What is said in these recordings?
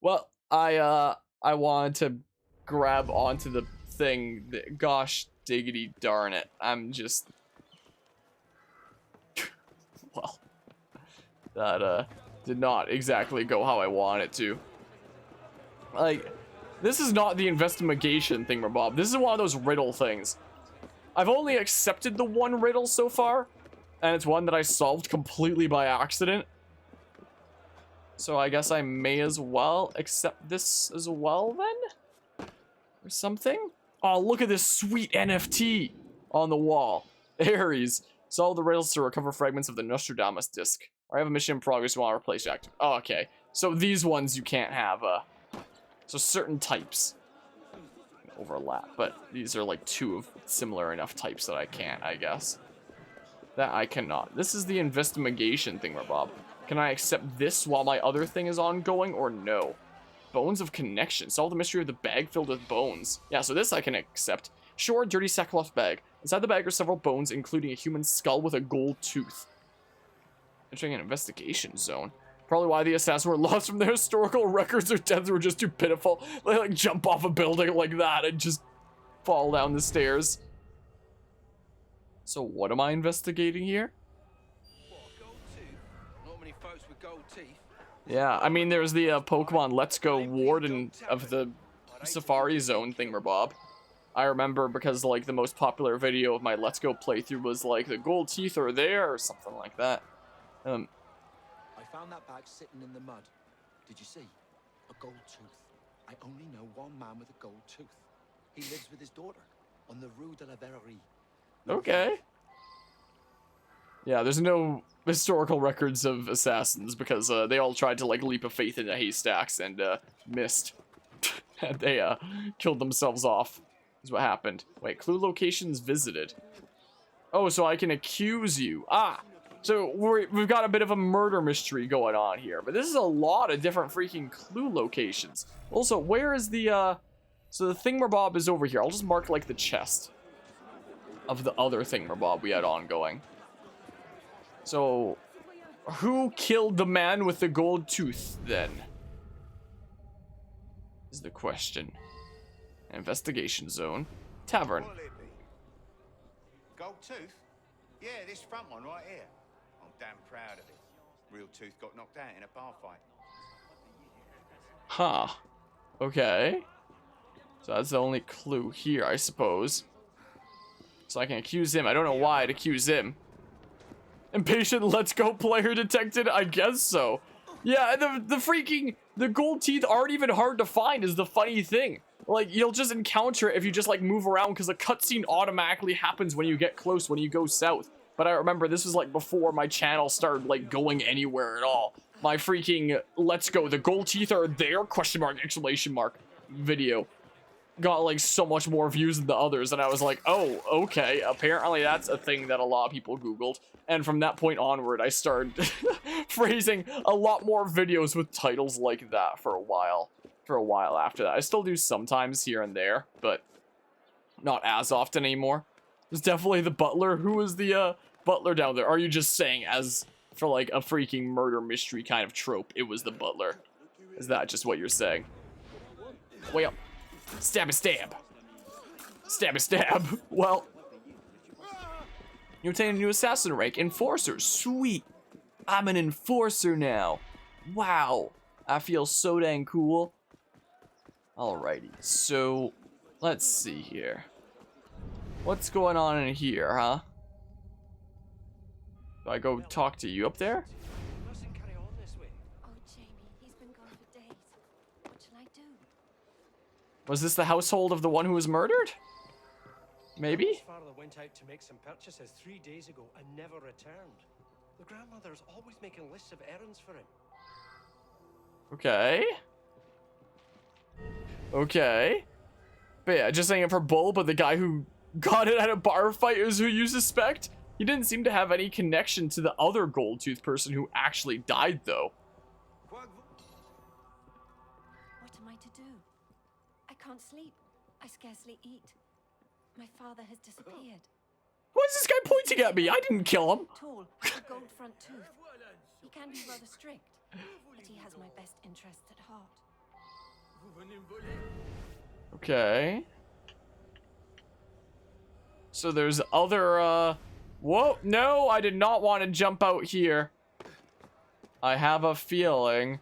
Well, I wanted to grab onto the thing. Gosh diggity darn it. I'm just well, that did not exactly go how I want it to. Like, this is not the investigation thing, Bob. This is one of those riddle things. I've only accepted the one riddle so far, and it's one that I solved completely by accident. So I guess I may as well accept this as well then? Or something? Oh, look at this sweet NFT on the wall. Aries. Solve the riddles to recover fragments of the Nostradamus disc. I have a mission in progress while I replace active. Oh, okay. So these ones you can't have, so certain types overlap, but these are like two of similar enough types that I can't, I guess. That I cannot. This is the investigation thing, Bob. Can I accept this while my other thing is ongoing, or no? Bones of connection. Solve the mystery of the bag filled with bones. Yeah, so this I can accept. Sure, dirty sackcloth bag. Inside the bag are several bones, including a human skull with a gold tooth. Entering an investigation zone. Probably why the assassins were lost from their historical records. Their deaths were just too pitiful. They like jump off a building like that and just fall down the stairs. So what am I investigating here? Yeah, I mean, there's the Pokemon Let's Go Warden of the Safari Zone thingamabob. I remember because, like, the most popular video of my Let's Go playthrough was, like, the gold teeth are there or something like that. I found that bag sitting in the mud. Did you see? A gold tooth. I only know one man with a gold tooth. He lives with his daughter on the Rue de la Verrerie. Okay. Yeah, there's no historical records of assassins because they all tried to like leap of faith into haystacks and missed. And they killed themselves off is what happened. Wait, clue locations visited. Oh, so I can accuse you. Ah, so we've got a bit of a murder mystery going on here. But this is a lot of different freaking clue locations. Also, where is the, so the thingamabob is over here. I'll just mark like the chest of the other thingamabob we had ongoing. So, who killed the man with the gold tooth, then? Is the question. Investigation zone. Tavern. Gold tooth? Yeah, this front one right here. I'm damn proud of it. Real tooth got knocked out in a bar fight. Huh. Okay. So that's the only clue here, I suppose. So I can accuse him. I don't know why I'd accuse him. Impatient Let's Go player detected? I guess so. Yeah, the gold teeth aren't even hard to find is the funny thing. Like, you'll just encounter it if you just, like, move around, because the cutscene automatically happens when you get close, when you go south. But I remember this was, like, before my channel started, like, going anywhere at all. My freaking Let's Go, the gold teeth are there, question mark, exclamation mark, video got like so much more views than the others, and I was like, oh, okay, apparently that's a thing that a lot of people googled. And from that point onward, I started phrasing a lot more videos with titles like that for a while after that. I still do sometimes here and there, but not as often anymore. There's definitely the butler. Who is the butler down there? Are you just saying as for like a freaking murder mystery kind of trope, it was the butler? Is that just what you're saying? Way up. Stabby stab. Stabby stab. Well, you obtain a new assassin rank. Enforcer. Sweet. I'm an enforcer now. Wow. I feel so dang cool. Alrighty. So, let's see here. What's going on in here, huh? Do I go talk to you up there? Was this the household of the one who was murdered? Maybe? His father went out to make some purchases 3 days ago and never returned. The grandmother is always making lists of errands for him. Okay. Okay. But yeah, just saying it for Bull, but the guy who got it at a bar fight is who you suspect? He didn't seem to have any connection to the other gold tooth person who actually died, though. What am I to do? I can't sleep. I scarcely eat. My father has disappeared. Why is this guy pointing at me? I didn't kill him. Tall, with a gold front tooth. He can be rather strict, but he has my best interests at heart. Okay. So there's other, whoa, no, I did not want to jump out here. I have a feeling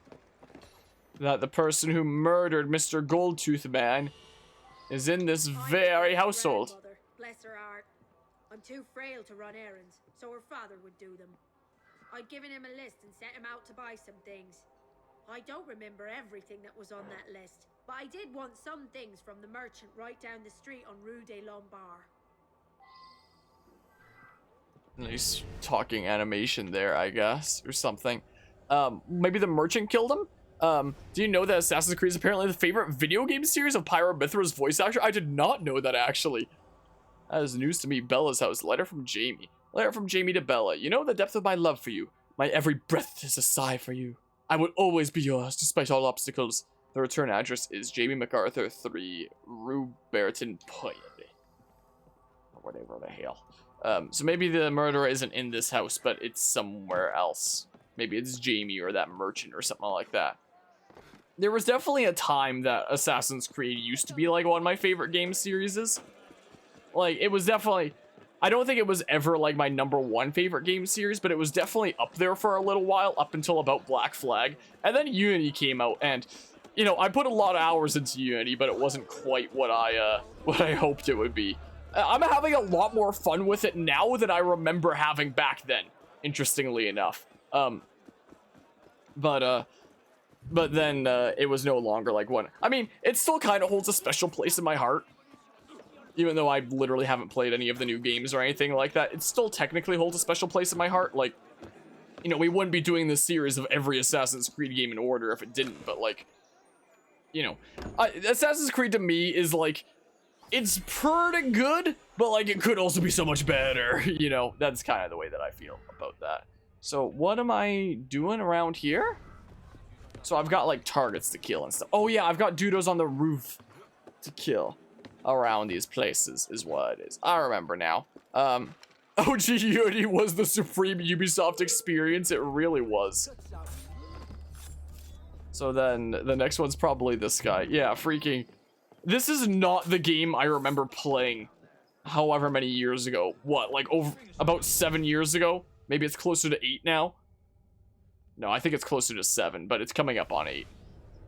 that the person who murdered Mr. Goldtooth Man is in this very household. Grandmother, bless her heart. I'm too frail to run errands, so her father would do them. I'd given him a list and set him out to buy some things. I don't remember everything that was on that list, but I did want some things from the merchant right down the street on Rue des Lombards. Nice talking animation there, I guess, or something. Maybe the merchant killed him? Do you know that Assassin's Creed is apparently the favorite video game series of Pyro Mithra's voice actor? I did not know that, actually. That is news to me. Bella's house. Letter from Jamie. Letter from Jamie to Bella. You know the depth of my love for you. My every breath is a sigh for you. I will always be yours, despite all obstacles. The return address is Jamie MacArthur 3, Rue Berton Point. Or whatever the hell. So maybe the murderer isn't in this house, but it's somewhere else. Maybe it's Jamie or that merchant or something like that. There was definitely a time that Assassin's Creed used to be like one of my favorite game series. Like, it was definitely... I don't think it was ever like my #1 favorite game series, but it was definitely up there for a little while, up until about Black Flag. And then Unity came out, and, you know, I put a lot of hours into Unity, but it wasn't quite what I hoped it would be. I'm having a lot more fun with it now than I remember having back then, interestingly enough. But then it was no longer like one. I mean, it still kind of holds a special place in my heart. Even though I literally haven't played any of the new games or anything like that, it still technically holds a special place in my heart. Like, you know, we wouldn't be doing this series of every Assassin's Creed game in order if it didn't, but like, you know, Assassin's Creed to me is like, it's pretty good, but like it could also be so much better. You know, that's kind of the way that I feel about that. So what am I doing around here? So I've got like targets to kill and stuff. Oh yeah, I've got doodles on the roof to kill around these places is what it is. I remember now. OG Unity was the supreme Ubisoft experience. It really was. So then the next one's probably this guy. Yeah, freaking. This is not the game I remember playing however many years ago. What, like over about 7 years ago? Maybe it's closer to 8 now? No, I think it's closer to 7, but it's coming up on 8.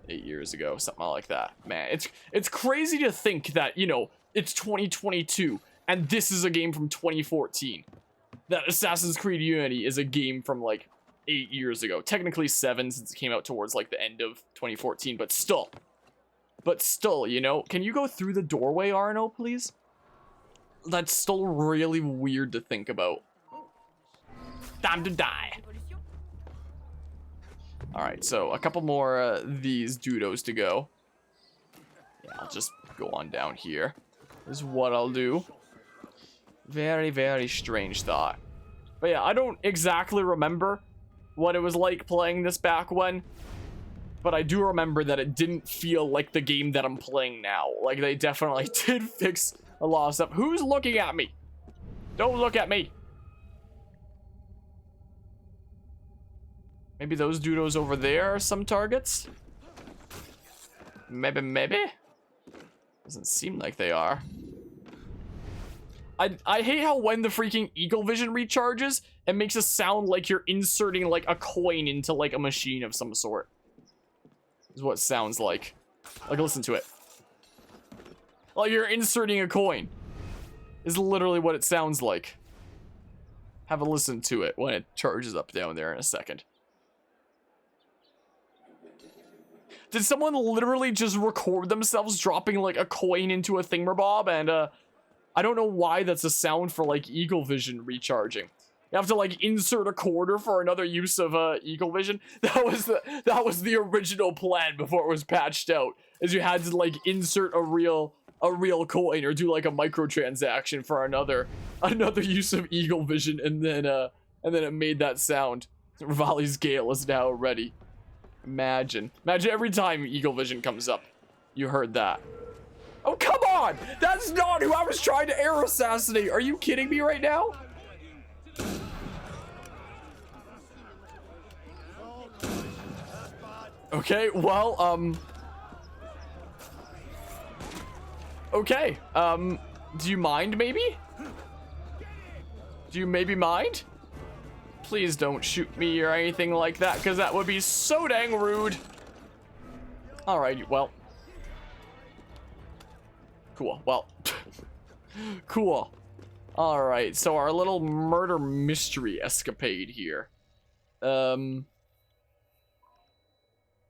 8 years ago, something like that. Man, it's crazy to think that, you know, it's 2022 and this is a game from 2014. That Assassin's Creed Unity is a game from like 8 years ago. Technically 7 since it came out towards like the end of 2014, but still. But still, you know, can you go through the doorway, Arno, please? That's still really weird to think about. Time to die. Alright, so a couple more these doodles to go. Yeah, I'll just go on down here. This is what I'll do. Very, very strange thought. But yeah, I don't exactly remember what it was like playing this back when. But I do remember that it didn't feel like the game that I'm playing now. Like, they definitely did fix a lot of stuff. Who's looking at me? Don't look at me. Maybe those doodles over there are some targets? Maybe? Doesn't seem like they are. I hate how when the freaking Eagle Vision recharges, it makes it sound like you're inserting like a coin into like a machine of some sort. Is what it sounds like. Like, listen to it. Like you're inserting a coin. Is literally what it sounds like. Have a listen to it when it charges up down there in a second. Did someone literally just record themselves dropping like a coin into a thingamabob? And I don't know why that's a sound for like Eagle Vision recharging. You have to like insert a quarter for another use of Eagle Vision. That was the original plan before it was patched out. Is you had to like insert a real coin or do like a microtransaction for another use of Eagle Vision, and then it made that sound. Rivali's Gale is now ready. Imagine every time Eagle Vision comes up, you heard that. Oh, come on! That's not who I was trying to air assassinate! Are you kidding me right now? Okay, well, Okay. Do you mind, maybe? Do you maybe mind? Please don't shoot me or anything like that, because that would be so dang rude. Alright, well. Cool, well. Cool. Alright, so our little murder mystery escapade here.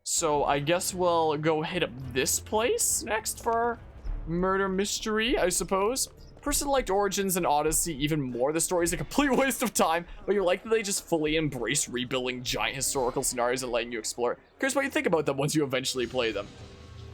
So I guess we'll go hit up this place next for our murder mystery, I suppose. Person liked Origins and Odyssey even more. The story's a complete waste of time, but you're likely they just fully embrace rebuilding giant historical scenarios and letting you explore it. Curious what you think about them once you eventually play them.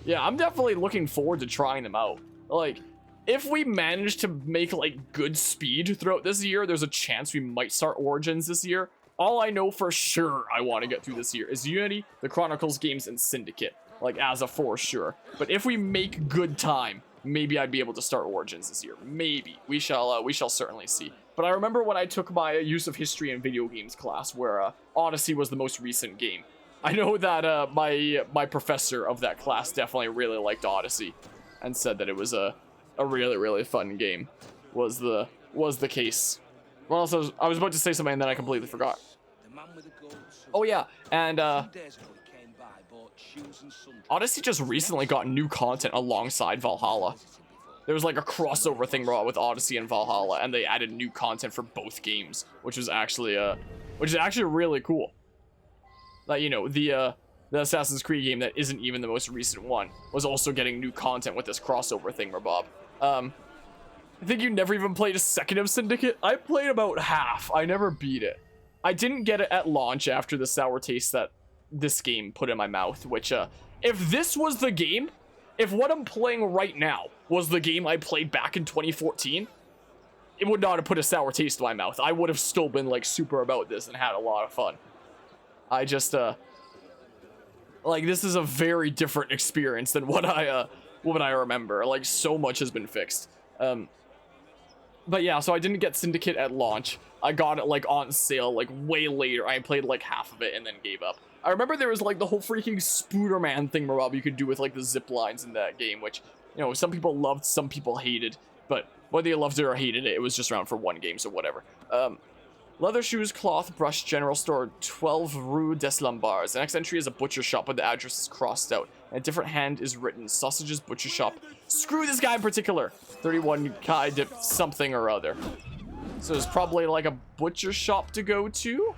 Yeah, I'm definitely looking forward to trying them out. Like, if we manage to make, like, good speed throughout this year, there's a chance we might start Origins this year. All I know for sure I want to get through this year is Unity, the Chronicles games, and Syndicate. Like, as a for sure. But if we make good time, maybe I'd be able to start Origins this year. Maybe. We shall certainly see. But I remember when I took my use of history in video games class, where Odyssey was the most recent game. I know that my professor of that class definitely really liked Odyssey, and said that it was a really, really fun game. Was the case. Well, also, I was about to say something and then I completely forgot. Oh yeah, and Odyssey just recently got new content alongside Valhalla. There was like a crossover thing with Odyssey and Valhalla, and they added new content for both games, which is actually really cool. Like, you know, the Assassin's Creed game that isn't even the most recent one was also getting new content with this crossover thing, Bob. I think you never even played a second of Syndicate. I played about half. I never beat it. I didn't get it at launch after the sour taste that this game put in my mouth, which, if this was the game, if what I'm playing right now was the game I played back in 2014, it would not have put a sour taste in my mouth. I would have still been, like, super about this and had a lot of fun. I just, like, this is a very different experience than what I remember. Like, so much has been fixed. But yeah, so I didn't get Syndicate at launch. I got it, like, on sale, like, way later. I played, like, half of it and then gave up. I remember there was, like, the whole freaking Spooderman thing, Rob, you could do with, like, the zip lines in that game, which, you know, some people loved, some people hated. But whether you loved it or hated it, it was just around for one game, so whatever. Leather shoes, cloth, brush, general store, 12 Rue des Lombards. The next entry is a butcher shop, but the address is crossed out. And a different hand is written, sausages, butcher shop. Screw this guy in particular. 31 kind of something or other. So it's probably like a butcher shop to go to?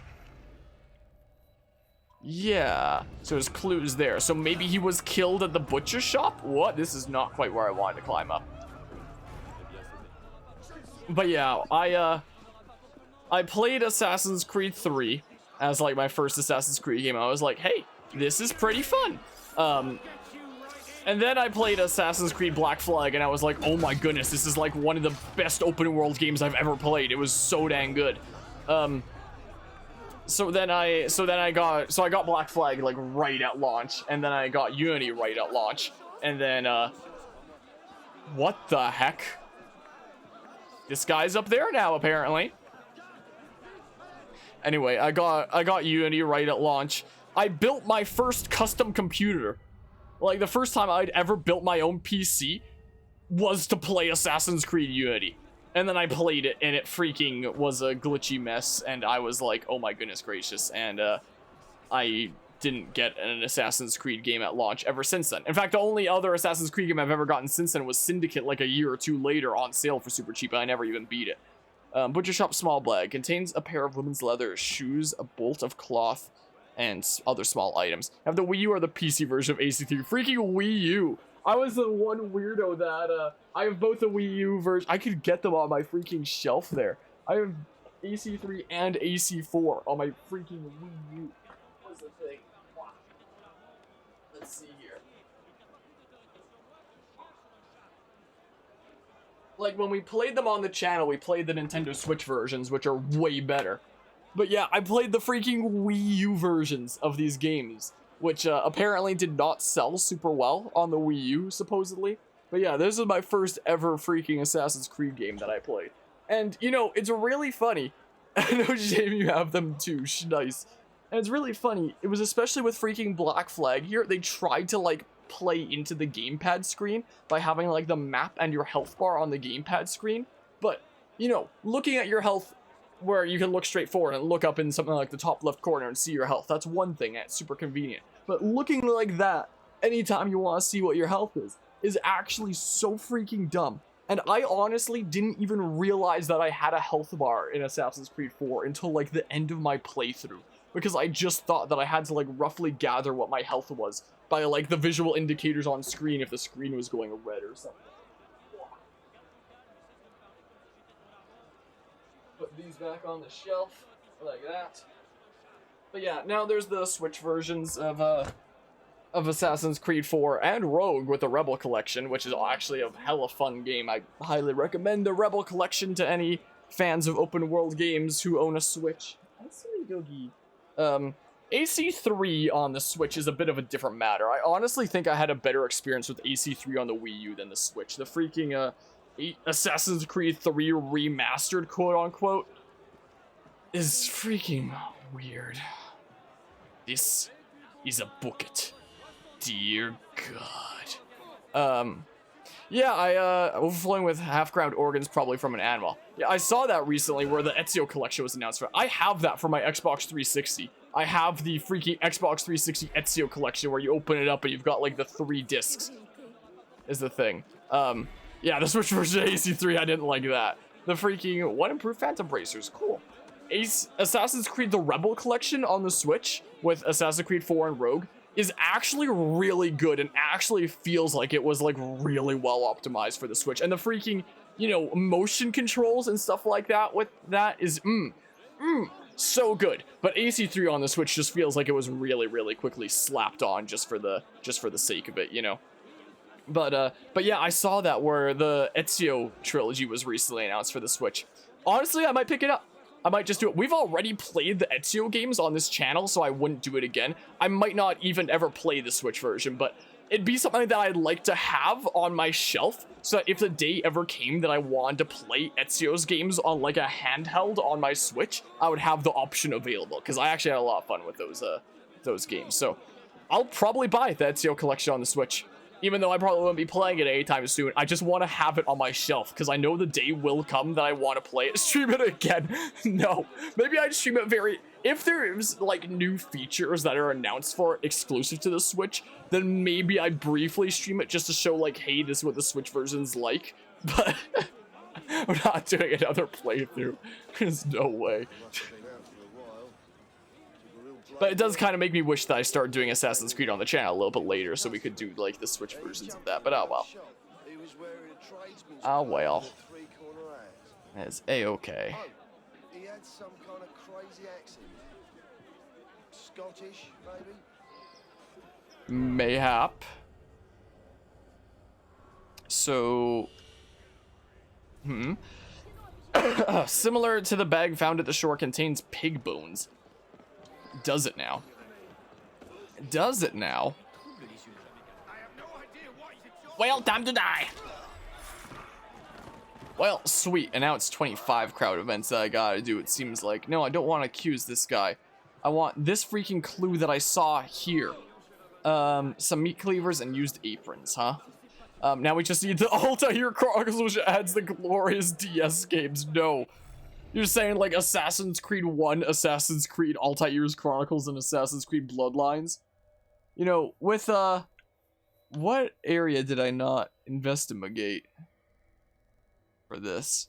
Yeah. So there's clues there. So maybe he was killed at the butcher shop? What? This is not quite where I wanted to climb up. But yeah, I played Assassin's Creed 3 as, like, my first Assassin's Creed game. I was like, hey, this is pretty fun. And then I played Assassin's Creed Black Flag, and I was like, oh my goodness, this is, like, one of the best open world games I've ever played. It was so dang good. So I got Black Flag, like, right at launch, and then I got Unity right at launch, and then, what the heck? This guy's up there now, apparently. Anyway, I got Unity right at launch. I built my first custom computer. Like, the first time I'd ever built my own PC was to play Assassin's Creed Unity. And then I played it, and it freaking was a glitchy mess, and I was like, oh my goodness gracious, and I didn't get an Assassin's Creed game at launch ever since then. In fact, the only other Assassin's Creed game I've ever gotten since then was Syndicate, like a year or two later on sale for super cheap, and I never even beat it. Butcher Shop Small Bag contains a pair of women's leather shoes, a bolt of cloth, and other small items. I have the Wii U or the PC version of AC3. Freaking Wii U! I was the one weirdo that, I have both the Wii U version. I could get them on my freaking shelf there. I have AC3 and AC4 on my freaking Wii U. What's the thing? Wow. Let's see here. Like, when we played them on the channel, we played the Nintendo Switch versions, which are way better. But yeah, I played the freaking Wii U versions of these games, which apparently did not sell super well on the Wii U, supposedly. But yeah, this is my first ever freaking Assassin's Creed game that I played. And, you know, it's really funny. I know, Jamie, you have them too. Nice. And it's really funny. It was especially with freaking Black Flag here. They tried to, like, play into the gamepad screen by having like the map and your health bar on the gamepad screen. But, you know, looking at your health where you can look straight forward and look up in something like the top left corner and see your health, that's one thing, that's super convenient. But looking like that anytime you want to see what your health is actually so freaking dumb. And I honestly didn't even realize that I had a health bar in Assassin's Creed 4 until like the end of my playthrough. Because I just thought that I had to like roughly gather what my health was by like the visual indicators on screen if the screen was going red or something. Put these back on the shelf like that. But yeah, now there's the Switch versions of Assassin's Creed 4 and Rogue with the Rebel Collection, which is actually a hella fun game. I highly recommend the Rebel Collection to any fans of open world games who own a Switch. AC3 on the Switch is a bit of a different matter. I honestly think I had a better experience with AC3 on the Wii U than the Switch. The freaking Assassin's Creed 3 remastered, quote-unquote, is freaking weird. This is a bucket. Dear God. Yeah, overflowing with half-ground organs probably from an animal. Yeah, I saw that recently where the Ezio collection was announced. I have that for my Xbox 360. I have the freaking Xbox 360 Ezio collection where you open it up and you've got like the 3 discs. Is the thing. Yeah, the Switch version of AC3, I didn't like that. The freaking one improved Phantom Bracers, cool. Assassin's Creed the Rebel collection on the Switch with Assassin's Creed 4 and Rogue is actually really good and actually feels like it was like really well optimized for the Switch. And the freaking, you know, motion controls and stuff like that with that is so good. But AC3 on the Switch just feels like it was really quickly slapped on just for the sake of it, you know. But yeah, I saw that where the Ezio trilogy was recently announced for the Switch. Honestly, I might pick it up. I might just do it. We've already played the Ezio games on this channel, so I wouldn't do it again. I might not even ever play the Switch version, but it'd be something that I'd like to have on my shelf, so that if the day ever came that I wanted to play Ezio's games on like a handheld on my Switch, I would have the option available, because I actually had a lot of fun with those games. So I'll probably buy the Ezio collection on the Switch. Even though I probably won't be playing it anytime soon, I just want to have it on my shelf, because I know the day will come that I want to play it. Stream it again. No. Maybe I'd stream it if there's, like, new features that are announced for it exclusive to the Switch, then maybe I'd briefly stream it just to show, like, hey, this is what the Switch version's like. But I'm not doing another playthrough. There's no way. But it does kind of make me wish that I started doing Assassin's Creed on the channel a little bit later so we could do, like, the Switch versions of that. But oh well. Oh well. It's A-okay. He had some kind of crazy accent. Scottish, maybe? Mayhap. So... Similar to the bag found at the shore contains pig bones. Does it now? Does it now? Well, time to die. Well, sweet. And now it's 25 crowd events that I gotta do, it seems like. No, I don't want to accuse this guy. I want this freaking clue that I saw here. Some meat cleavers and used aprons, huh? Now we just need the Altair Chronicles, which adds the glorious DS games. No. You're saying like Assassin's Creed 1, Assassin's Creed Altair's Chronicles, and Assassin's Creed Bloodlines? You know, with, what area did I not investigate for this?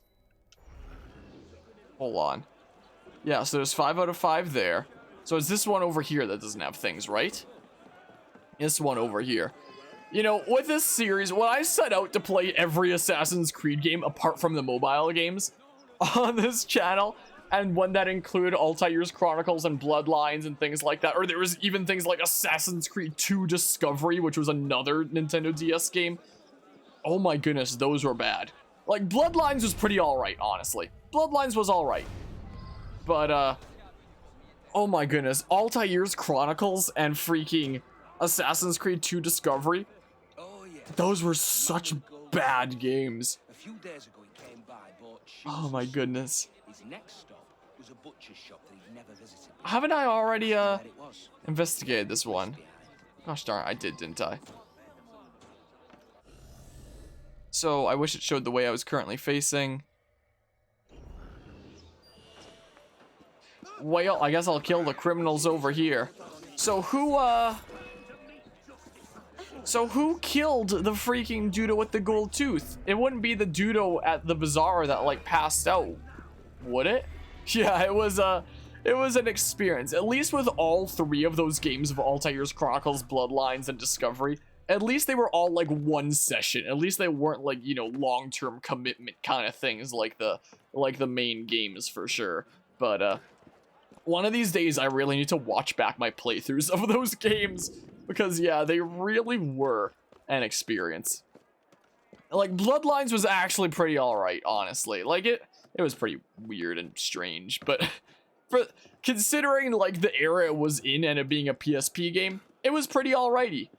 Hold on. Yeah, so there's 5 out of 5 there. So it's this one over here that doesn't have things, right? This one over here. You know, with this series, when I set out to play every Assassin's Creed game apart from the mobile games on this channel, and one that included Altair's Chronicles and Bloodlines and things like that, or there was even things like Assassin's Creed 2 Discovery, which was another Nintendo DS game. Oh my goodness, those were bad. Like, Bloodlines was pretty alright, honestly. Bloodlines was alright. But, oh my goodness, Altair's Chronicles and freaking Assassin's Creed 2 Discovery, those were such bad games. A few days ago he came by, bought shoes. Oh my goodness. His next stop was a butcher's shop that he'd never visited before. Haven't I already, There it was. investigated this one? Gosh darn, I did, didn't I? So I wish it showed the way I was currently facing. Well, I guess I'll kill the criminals over here. So who killed the freaking Dudo with the gold tooth? It wouldn't be the Dudo at the bazaar that, like, passed out, would it? Yeah, it was an experience. At least with all three of those games of Altair's Chronicles, Bloodlines, and Discovery, at least they were all, like, one session. At least they weren't, like, you know, long-term commitment kind of things like the main games, for sure. But, one of these days, I really need to watch back my playthroughs of those games. Because, yeah, they really were an experience. Like, Bloodlines was actually pretty alright, honestly. Like, it was pretty weird and strange. But, considering, like, the era it was in and it being a PSP game, it was pretty alrighty.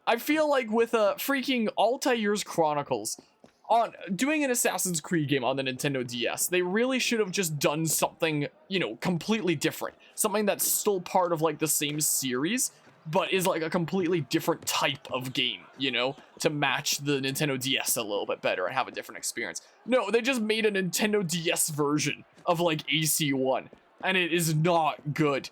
I feel like with freaking Altair's Chronicles, on doing an Assassin's Creed game on the Nintendo DS, they really should have just done something, you know, completely different. Something that's still part of, like, the same series, but is, like, a completely different type of game, you know, to match the Nintendo DS a little bit better and have a different experience. No, they just made a Nintendo DS version of, like, AC1, and it is not good,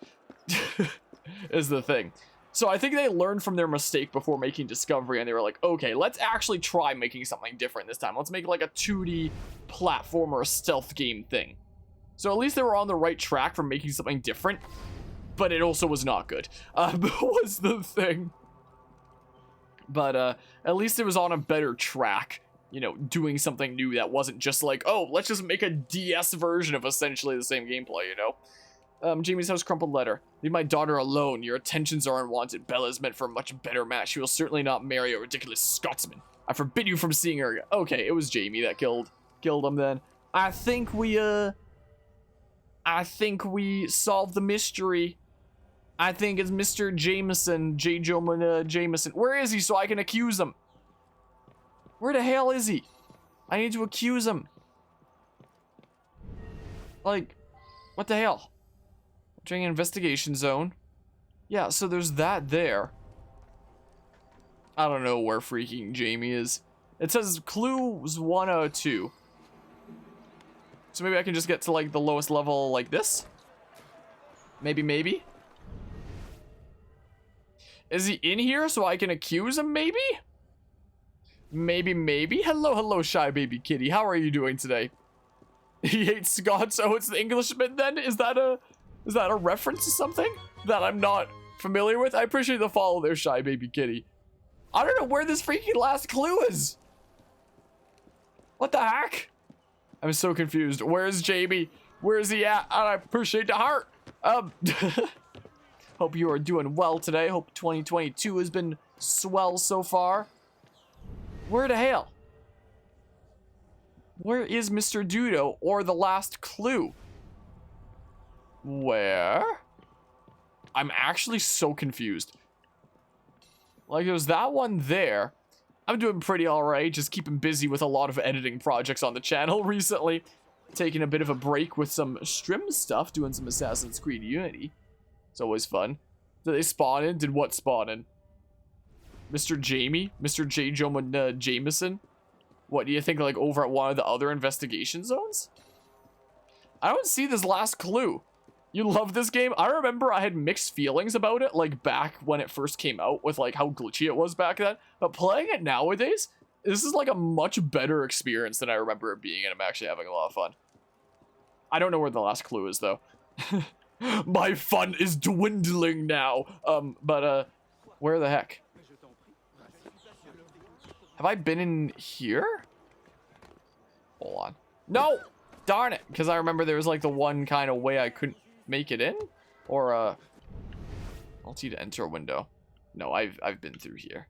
is the thing. So I think they learned from their mistake before making Discovery, and they were like, okay, let's actually try making something different this time. Let's make like a 2D platformer stealth game thing. So at least they were on the right track for making something different, but it also was not good, was the thing. But at least it was on a better track, you know, doing something new that wasn't just like, oh, let's just make a DS version of essentially the same gameplay, you know? Jamie's house, crumpled letter. Leave my daughter alone. Your attentions are unwanted. Bella is meant for a much better match. She will certainly not marry a ridiculous Scotsman. I forbid you from seeing her again. Okay, it was Jamie that killed him then. I think we solved the mystery. I think it's Mr. Jameson, Jameson. Where is he so I can accuse him? Where the hell is he? I need to accuse him. Like, what the hell? During an investigation zone. Yeah, so there's that there. I don't know where freaking Jamie is. It says clues 102. So maybe I can just get to like the lowest level like this? Maybe? Is he in here so I can accuse him maybe? Maybe? Hello, shy baby kitty. How are you doing today? He hates Scots. Oh, it's the Englishman then? Is that a reference to something that I'm not familiar with? I appreciate the follow there, shy baby kitty. I don't know where this freaking last clue is. What the heck? I'm so confused. Where's Jamie? Where is he at? I appreciate the heart. Hope you are doing well today. Hope 2022 has been swell so far. Where the hell? Where is Mr. Dudo or the last clue? Where? I'm actually so confused. Like, there's that one there. I'm doing pretty alright, just keeping busy with a lot of editing projects on the channel recently. Taking a bit of a break with some Strim stuff, doing some Assassin's Creed Unity. It's always fun. Did they spawn in? Did what spawn in? Mr. Jamie? Mr. J. Jameson? What, do you think, like, over at one of the other investigation zones? I don't see this last clue. You love this game? I remember I had mixed feelings about it, like, back when it first came out, with, like, how glitchy it was back then. But playing it nowadays, this is, like, a much better experience than I remember it being, and I'm actually having a lot of fun. I don't know where the last clue is, though. My fun is dwindling now. Where the heck? Have I been in here? Hold on. No! Darn it! Because I remember there was, like, the one kind of way I couldn't make it in? Or, I'll need to enter a window. No, I've been through here.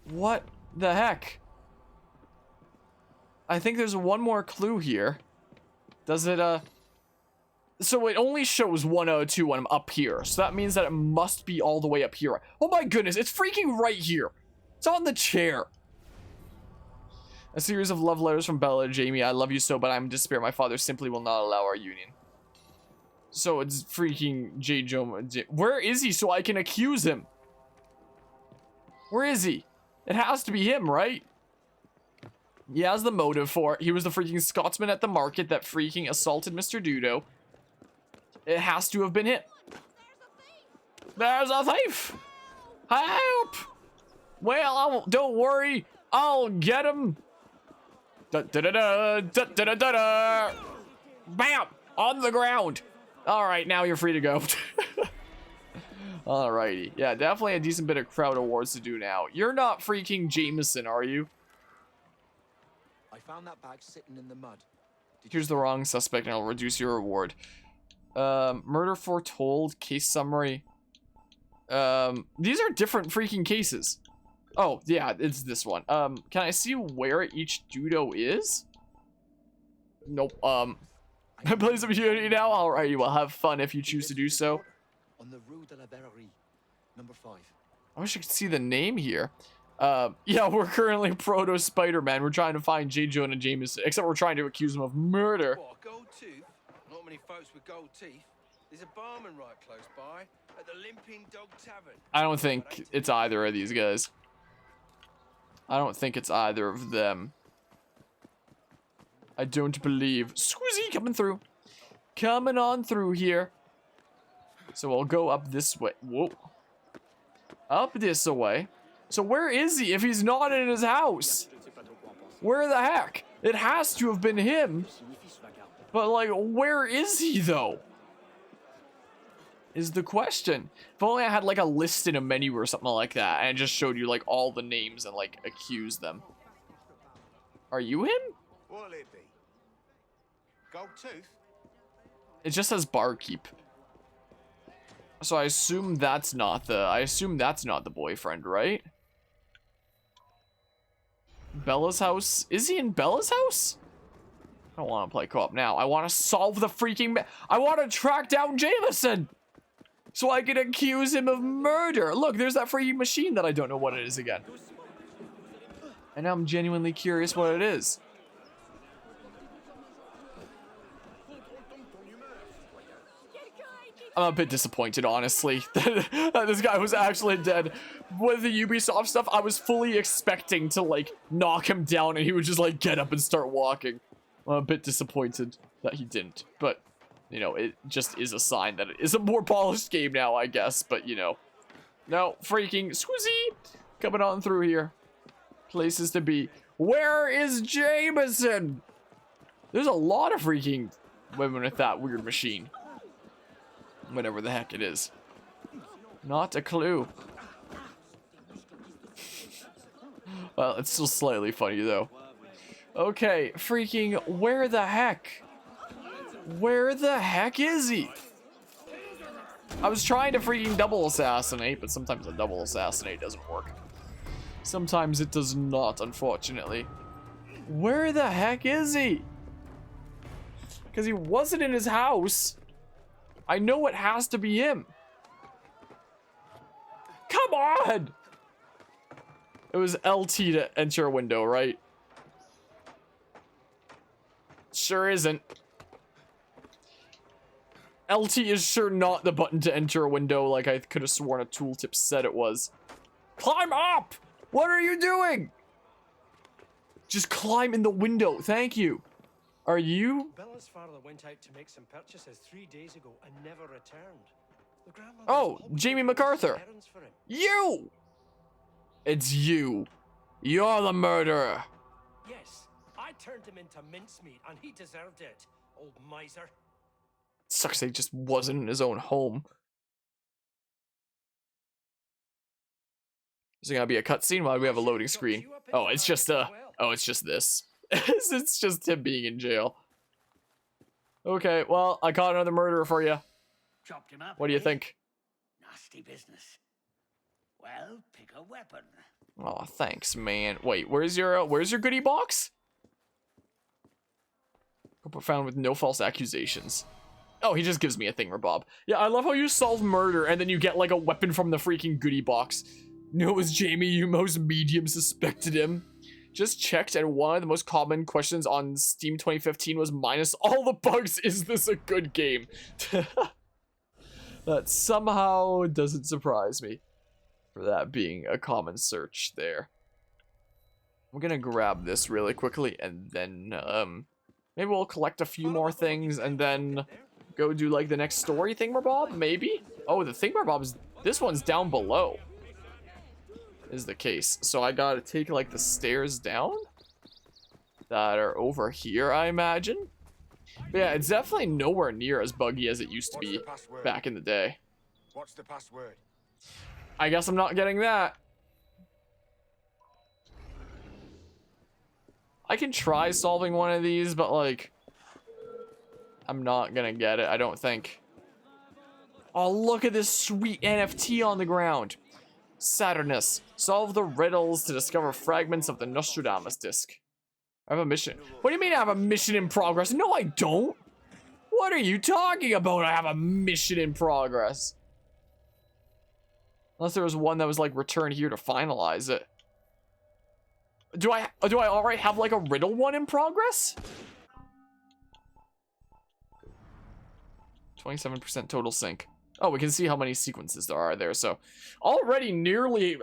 What the heck? I think there's one more clue here. Does it, So it only shows 102 when I'm up here. So that means that it must be all the way up here. Oh my goodness, it's freaking right here. It's on the chair. A series of love letters from Bella to Jamie. I love you so, but I'm in despair. My father simply will not allow our union. So it's freaking J. Where is he so I can accuse him? Where is he? It has to be him, right? He has the motive for it. He was the freaking Scotsman at the market that freaking assaulted Mr. Dudo. It has to have been him. There's a thief! Help! Well, don't worry. I'll get him. Da da da da da da da da da. Bam! On the ground. All right, now you're free to go. Alrighty. Yeah, definitely a decent bit of crowd awards to do now. You're not freaking Jameson, are you? I found that bag sitting in the mud. Here's the wrong suspect and I'll reduce your reward. Murder foretold, case summary. These are different freaking cases. Oh, yeah, it's this one. Can I see where each Dudo is? Nope. I play some Unity now. Alright, you will have fun if you choose to do so. On the Rue de la Verrerie, number 5. I wish I could see the name here. Yeah, we're currently proto Spider-Man. We're trying to find J. Jonah Jameson, except we're trying to accuse him of murder. What, a gold tooth? Not many folks with gold teeth. There's a barman right close by at the Limping Dog Tavern. I don't think it's either of these guys. I don't think it's either of them. I don't believe. Squizzy coming through. Coming on through here. So I'll go up this way. Whoa. Up this way. So where is he if he's not in his house? Where the heck? It has to have been him. But like, where is he though? Is the question. If only I had like a list in a menu or something like that and it just showed you like all the names and like accused them. Are you him? What'll it be? Gold tooth? It just says barkeep. So I assume that's not the boyfriend, right? Bella's house? Is he in Bella's house? I don't want to play co-op now. I want to solve the freaking... I want to track down Jameson! So I can accuse him of murder. Look, there's that freaking machine that I don't know what it is again. And now I'm genuinely curious what it is. I'm a bit disappointed, honestly, that this guy was actually dead. With the Ubisoft stuff, I was fully expecting to, like, knock him down and he would just, like, get up and start walking. I'm a bit disappointed that he didn't, but, you know, it just is a sign that it is a more polished game now, I guess, but, you know. No, freaking Squizzy coming on through here. Places to be. Where is Jameson? There's a lot of freaking women with that weird machine. Whatever the heck it is. Not a clue. Well, it's still slightly funny, though. Okay, freaking, where the heck? Where the heck is he? I was trying to freaking double assassinate, but sometimes a double assassinate doesn't work. Sometimes it does not, unfortunately. Where the heck is he? Because he wasn't in his house. I know it has to be him. Come on! It was LT to enter a window, right? Sure isn't. LT is sure not the button to enter a window like I could have sworn a tooltip said it was. Climb up! What are you doing? Just climb in the window, thank you. Are you? Bella's father went out to make some purchases 3 days ago and never returned. The grandmother's Oh, always Jamie making MacArthur. errands for him. You! It's you. You're the murderer. Yes, I turned him into mincemeat and he deserved it, old miser. Sucks that he just wasn't in his own home. Is there gonna be a cutscene while we have a loading screen? Oh, it's just it's just this. It's just him being in jail. Okay, well, I caught another murderer for you. Chopped him up. What do you eh? think? Nasty business. Well, pick a weapon. Oh, thanks, man. Wait, where's your goodie box? Found with no false accusations. Oh, he just gives me a thingamabob. Yeah, I love how you solve murder and then you get like a weapon from the freaking goodie box. No, it was Jamie, you most medium suspected him. Just checked, and one of the most common questions on Steam 2015 was minus all the bugs, is this a good game? That somehow doesn't surprise me for that being a common search there. I'm gonna grab this really quickly, and then maybe we'll collect a few more things, and then go do like the next story thingamabob, maybe. Oh, the thingamabob's, this one's down below. Is the case. So I gotta take like the stairs down that are over here, I imagine. But yeah, it's definitely nowhere near as buggy as it used to be back in the day. What's the password? I guess I'm not getting that. I can try solving one of these, but like, I'm not gonna get it, I don't think. Oh, look at this sweet NFT on the ground. Saturnus, solve the riddles to discover fragments of the Nostradamus disc. I have a mission. What do you mean I have a mission in progress? No, I don't. What are you talking about? I have a mission in progress. Unless there was one that was like return here to finalize it. Do I already have like a riddle one in progress? 27% total sync. Oh, we can see how many sequences there are there. So already nearly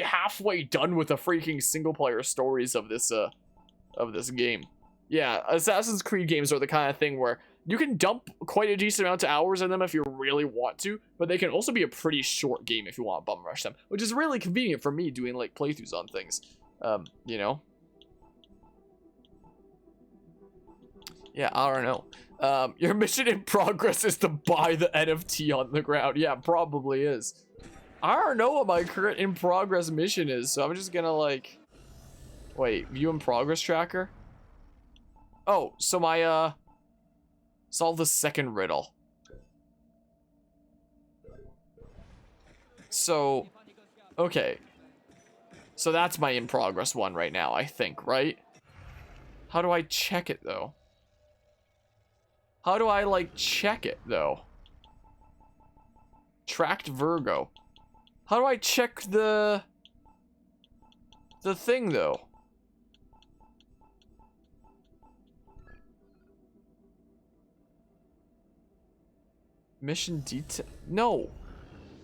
halfway done with the freaking single player stories of this game. Yeah, Assassin's Creed games are the kind of thing where you can dump quite a decent amount of hours in them if you really want to, but they can also be a pretty short game if you want to bum rush them, which is really convenient for me doing like playthroughs on things. You know? Yeah, I don't know. Your mission in progress is to buy the NFT on the ground. Yeah, probably is. I don't know what my current in progress mission is, so I'm just gonna like... Wait, view in progress tracker? Oh, so my, solve the second riddle. So, okay. So that's my in progress one right now, I think, right? How do I check it, though? How do I, like, check it, though? Tracked Virgo. How do I check the thing, though? Mission detail. No.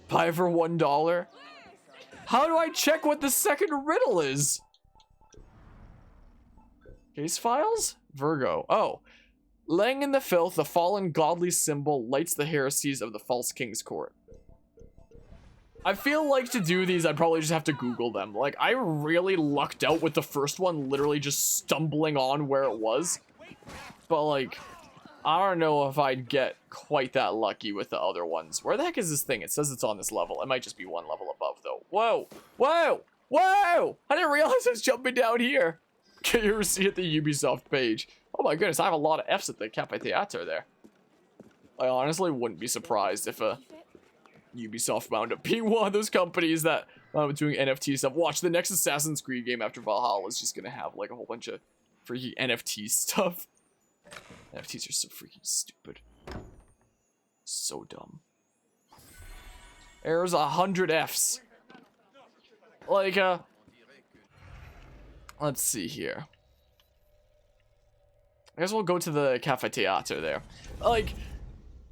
Buy for $1. How do I check what the second riddle is? Case files? Virgo. Oh. Laying in the filth, the fallen godly symbol lights the heresies of the false king's court. I feel like to do these, I'd probably just have to Google them. Like, I really lucked out with the first one, literally just stumbling on where it was. But, like, I don't know if I'd get quite that lucky with the other ones. Where the heck is this thing? It says it's on this level. It might just be one level above, though. Whoa! Whoa! Whoa! I didn't realize I was jumping down here. Can you ever see at the Ubisoft page? Oh my goodness, I have a lot of F's at the Cafe Theatre there. I honestly wouldn't be surprised if Ubisoft wound up being one of those companies that doing NFT stuff. Watch, the next Assassin's Creed game after Valhalla is just gonna have like a whole bunch of freaking NFT stuff. NFTs are so freaking stupid. So dumb. There's 100 F's. Like, let's see here. I guess we'll go to the Cafe Theatre there. Like,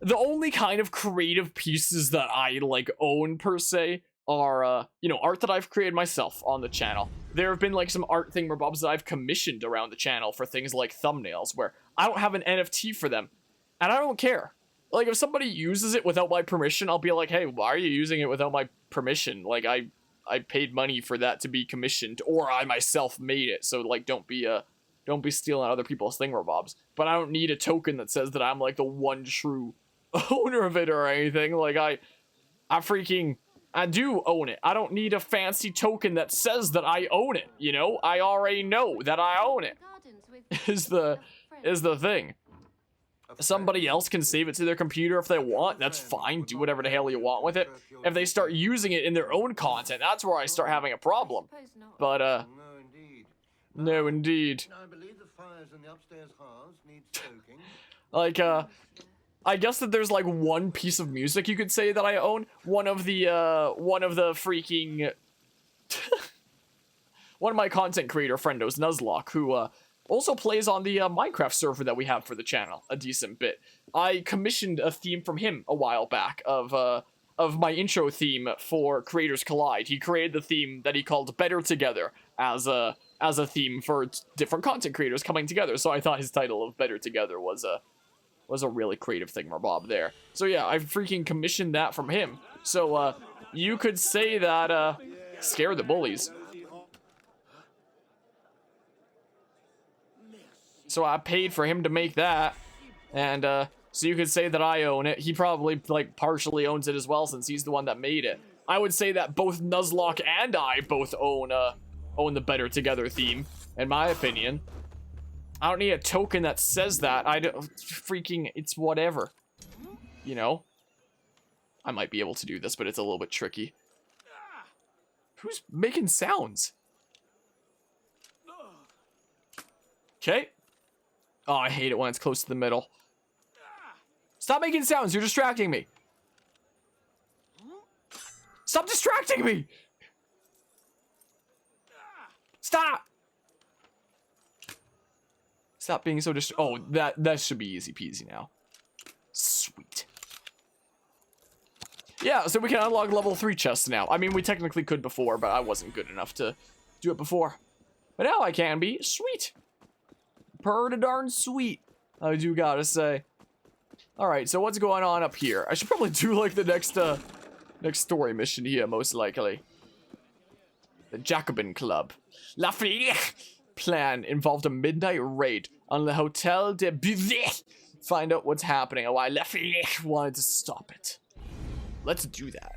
the only kind of creative pieces that I, like, own, per se, are, you know, art that I've created myself on the channel. There have been, like, some art thingamabobs that I've commissioned around the channel for things like thumbnails, where I don't have an NFT for them, and I don't care. Like, if somebody uses it without my permission, I'll be like, hey, why are you using it without my permission? Like, I paid money for that to be commissioned, or I myself made it, so, like, don't be stealing other people's thingamabobs. But I don't need a token that says that I'm, like, the one true owner of it or anything. Like, I do own it. I don't need a fancy token that says that I own it, you know? I already know that I own it, is the thing. Somebody else can save it to their computer if they want. That's fine. Do whatever the hell you want with it. If they start using it in their own content, that's where I start having a problem. But, no, indeed. I believe the fires in the upstairs halves need stoking. Like, I guess that there's like one piece of music you could say that I own. One of the freaking one of my content creator friendos, Nuzlocke, who also plays on the Minecraft server that we have for the channel a decent bit. I commissioned a theme from him a while back of of my intro theme for Creators Collide. He created the theme that he called Better Together as a theme for different content creators coming together. So I thought his title of Better Together was a really creative thingamabob there. So yeah, I freaking commissioned that from him. So you could say that scare the bullies. So I paid for him to make that, and so you could say that I own it. He probably like partially owns it as well since he's the one that made it. I would say that both Nuzlocke and I both own the Better Together theme, in my opinion. I don't need a token that says that. I don't freaking, it's whatever. You know? I might be able to do this, but it's a little bit tricky. Who's making sounds? Okay. Oh, I hate it when it's close to the middle. Stop making sounds, you're distracting me. Stop distracting me! Stop! Stop being so oh, that should be easy peasy now. Sweet. Yeah, so we can unlock level 3 chests now. I mean, we technically could before, but I wasn't good enough to do it before. But now I can be. Sweet. Pretty darn sweet, I do gotta say. Alright, so what's going on up here? I should probably do, like, the next story mission here, most likely. The Jacobin Club. La Flèche plan involved a midnight raid on the Hotel de Buvette. Find out what's happening and why La Flèche wanted to stop it. Let's do that.